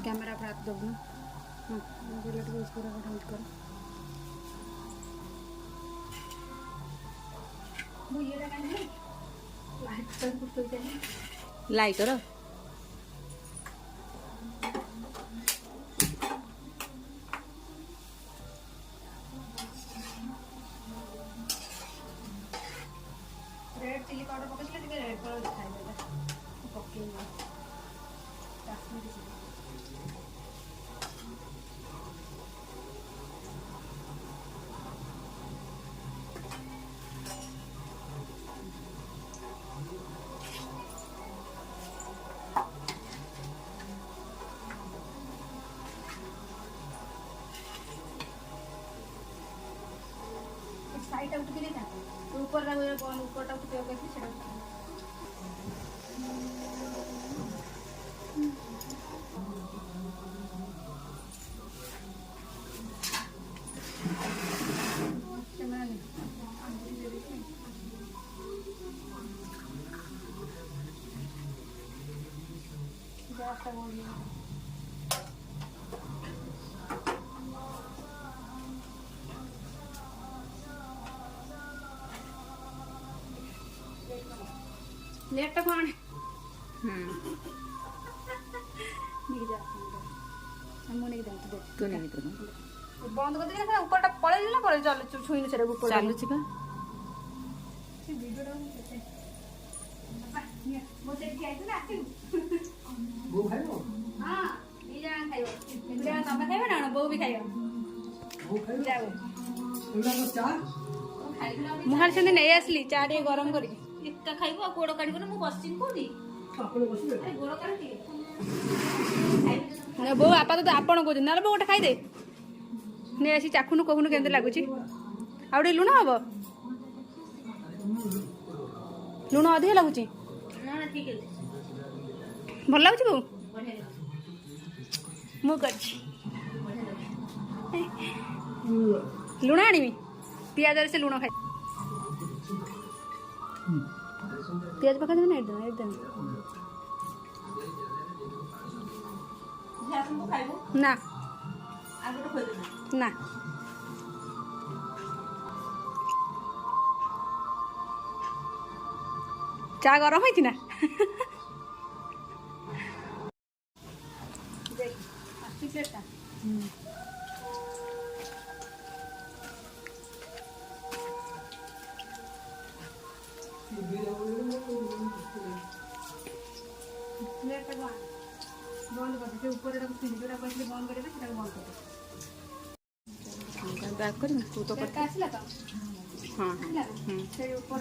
Camera पर हाथ दबना। हाँ यूज करो हिट करो। लाइक करो। रेड चिली पाउडर पकड़ ले रेड कलर दिखाई देगा पकेगा काश्मीरी चिली। साइड आउट के लिए था तो ऊपर का ऊपर टा उठे कैसे सेटा लेट कौन तू नहीं तो बंद कर देना ऊपर टा पड़े ना पड़े चल छुईनी सेटा ऊपर चालू छी बा से वीडियो टा मो से खाइ ना आसी वो खाइबो हां नी जान खाइबो एगुडा तमे खाइबो ना बो भी खाइबो वो खाइबो जाओ एला को चा मुहार से नहीं आसली चा टे गरम करी इतना खाइबो आ गोड़ काढिबो ना मु बसिन कोनी आपण बसिबे अरे गोड़ काढी ना बो आपा तो आपण को ना बो गोटे खाइ दे ने आसी चाखुनु कहूनु केमते लागुची आउडे लुण हबो लुण अधिक लागुची ना ना ठीक है भल लागुची बो बढ़िया मु करछि लुण आनिबी पियाज से लुण खाइ पियाज पका देना एकदम ध्यान को खाइबो ना आगे तो खोल देना ना चा गरम होइति ना देख आसी प्लेटटा बंद कर दे ऊपर जोड़ा बंद करेंगे बंद कर दे बैक कर तू तो आसला तो हां से ऊपर